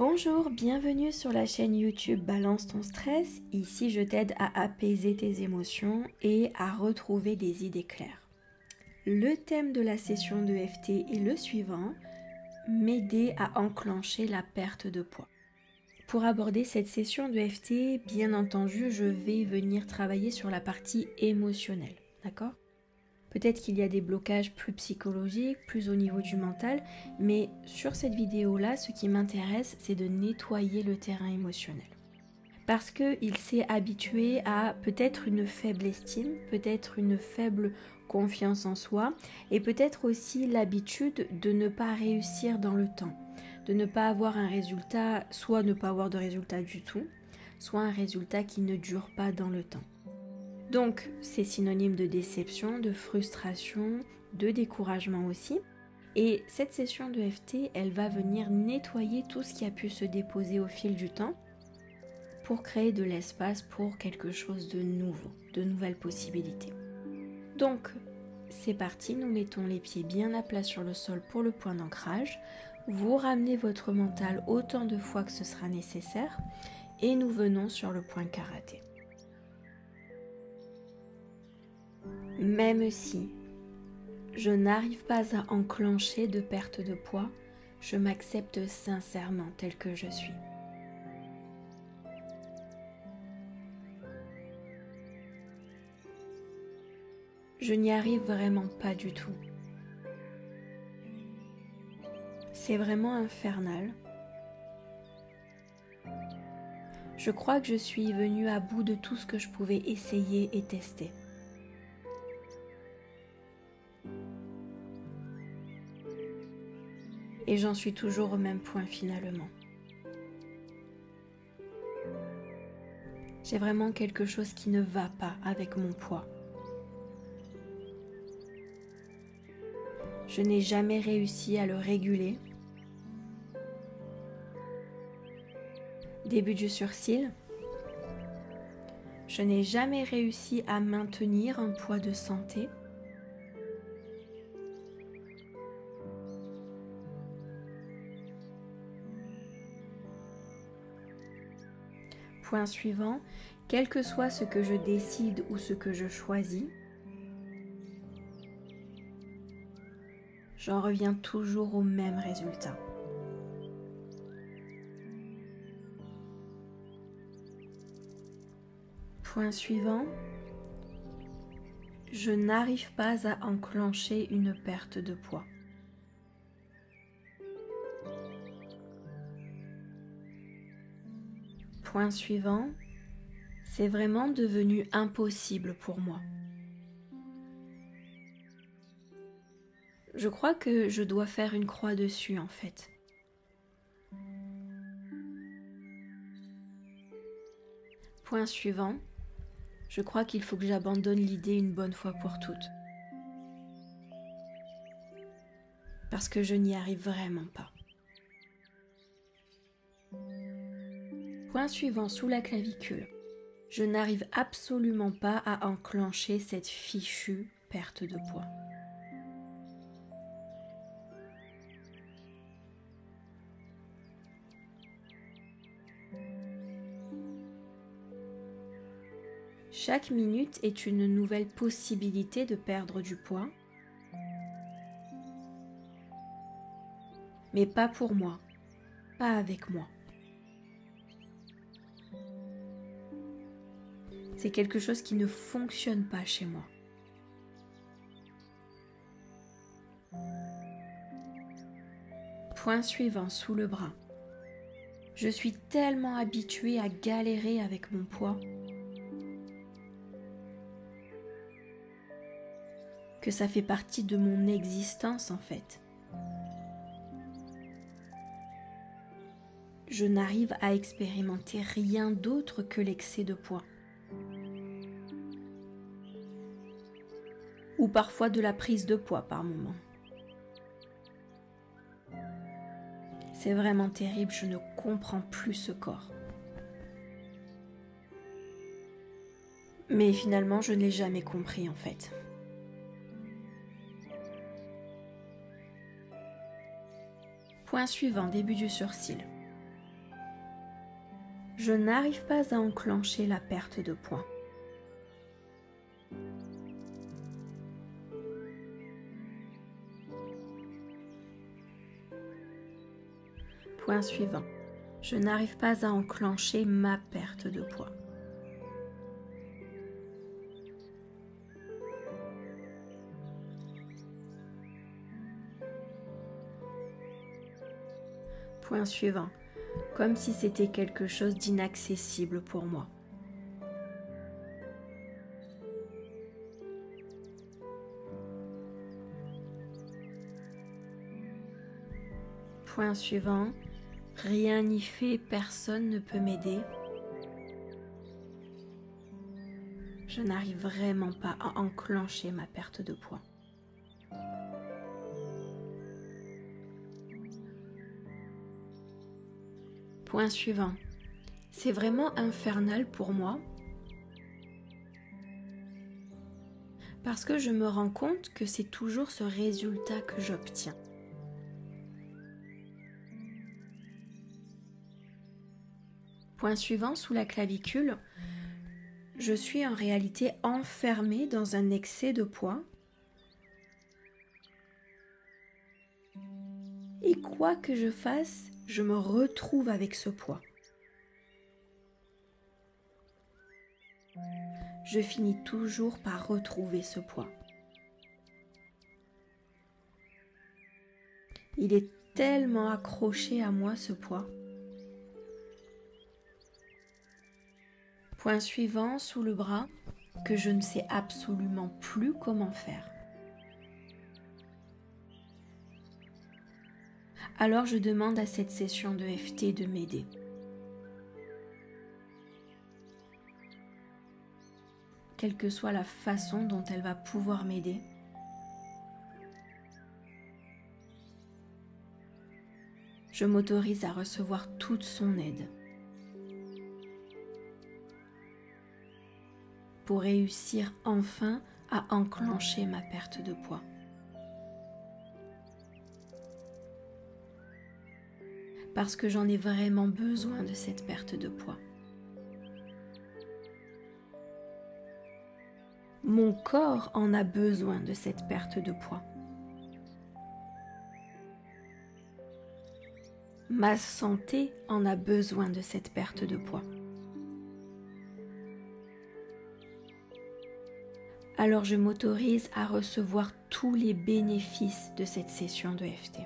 Bonjour, bienvenue sur la chaîne YouTube Balance ton stress. Ici, je t'aide à apaiser tes émotions et à retrouver des idées claires. Le thème de la session de FT est le suivant, m'aider à enclencher la perte de poids. Pour aborder cette session de FT, bien entendu, je vais venir travailler sur la partie émotionnelle, d'accord ? Peut-être qu'il y a des blocages plus psychologiques, plus au niveau du mental, mais sur cette vidéo-là, ce qui m'intéresse, c'est de nettoyer le terrain émotionnel. Parce qu'il s'est habitué à peut-être une faible estime, peut-être une faible confiance en soi, et peut-être aussi l'habitude de ne pas réussir dans le temps, de ne pas avoir un résultat, soit ne pas avoir de résultat du tout, soit un résultat qui ne dure pas dans le temps. Donc, c'est synonyme de déception, de frustration, de découragement aussi. Et cette session de FT, elle va venir nettoyer tout ce qui a pu se déposer au fil du temps pour créer de l'espace pour quelque chose de nouveau, de nouvelles possibilités. Donc, c'est parti, nous mettons les pieds bien à plat sur le sol pour le point d'ancrage. Vous ramenez votre mental autant de fois que ce sera nécessaire et nous venons sur le point karaté. Même si je n'arrive pas à enclencher de perte de poids, je m'accepte sincèrement tel que je suis. Je n'y arrive vraiment pas du tout. C'est vraiment infernal. Je crois que je suis venue à bout de tout ce que je pouvais essayer et tester. Et j'en suis toujours au même point finalement. J'ai vraiment quelque chose qui ne va pas avec mon poids. Je n'ai jamais réussi à le réguler. Début du surcil. Je n'ai jamais réussi à maintenir un poids de santé. Point suivant, quel que soit ce que je décide ou ce que je choisis, j'en reviens toujours au même résultat. Point suivant, je n'arrive pas à enclencher une perte de poids. Point suivant, c'est vraiment devenu impossible pour moi. Je crois que je dois faire une croix dessus en fait. Point suivant, je crois qu'il faut que j'abandonne l'idée une bonne fois pour toutes. Parce que je n'y arrive vraiment pas. Point suivant, sous la clavicule. Je n'arrive absolument pas à enclencher cette fichue perte de poids. Chaque minute est une nouvelle possibilité de perdre du poids. Mais pas pour moi, pas avec moi. C'est quelque chose qui ne fonctionne pas chez moi. Point suivant, sous le bras. Je suis tellement habituée à galérer avec mon poids que ça fait partie de mon existence en fait. Je n'arrive à expérimenter rien d'autre que l'excès de poids. Ou parfois de la prise de poids par moment. C'est vraiment terrible, je ne comprends plus ce corps. Mais finalement, je ne l'ai jamais compris en fait. Point suivant, début du surcil. Je n'arrive pas à enclencher la perte de poids. Point suivant. Je n'arrive pas à enclencher ma perte de poids. Point suivant. Comme si c'était quelque chose d'inaccessible pour moi. Point suivant. Rien n'y fait, personne ne peut m'aider. Je n'arrive vraiment pas à enclencher ma perte de poids. Point suivant. C'est vraiment infernal pour moi parce que je me rends compte que c'est toujours ce résultat que j'obtiens. Point suivant, sous la clavicule, je suis en réalité enfermée dans un excès de poids. Et quoi que je fasse, je me retrouve avec ce poids. Je finis toujours par retrouver ce poids. Il est tellement accroché à moi, ce poids. Point suivant, sous le bras, que je ne sais absolument plus comment faire. Alors je demande à cette session de FT de m'aider. Quelle que soit la façon dont elle va pouvoir m'aider. Je m'autorise à recevoir toute son aide. Pour réussir enfin à enclencher ma perte de poids. Parce que j'en ai vraiment besoin de cette perte de poids. Mon corps en a besoin de cette perte de poids. Ma santé en a besoin de cette perte de poids. Alors je m'autorise à recevoir tous les bénéfices de cette session de FT.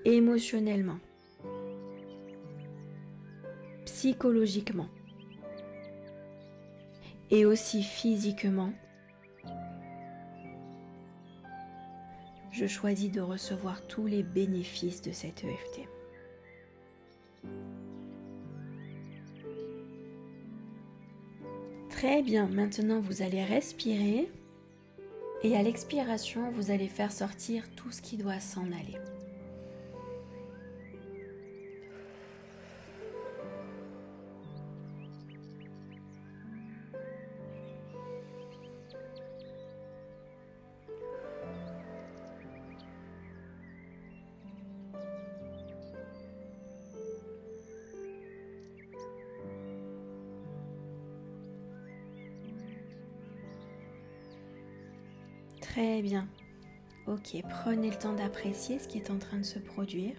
Émotionnellement, psychologiquement et aussi physiquement, je choisis de recevoir tous les bénéfices de cette EFT. Très bien, maintenant vous allez respirer et à l'expiration, vous allez faire sortir tout ce qui doit s'en aller. Très bien. Ok, prenez le temps d'apprécier ce qui est en train de se produire,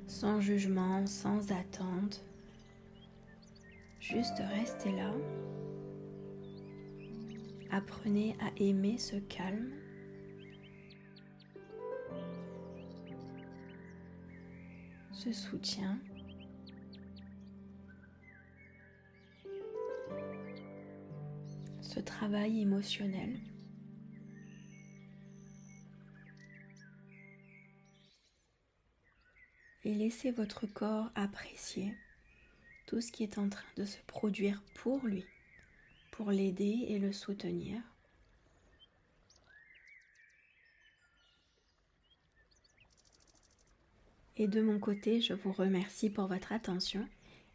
sans jugement, sans attente. Juste restez là. Apprenez à aimer ce calme. Ce soutien. Ce travail émotionnel. Et laissez votre corps apprécier tout ce qui est en train de se produire pour lui, pour l'aider et le soutenir. Et de mon côté, je vous remercie pour votre attention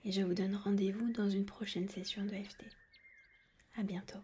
et je vous donne rendez-vous dans une prochaine session de FT. À bientôt.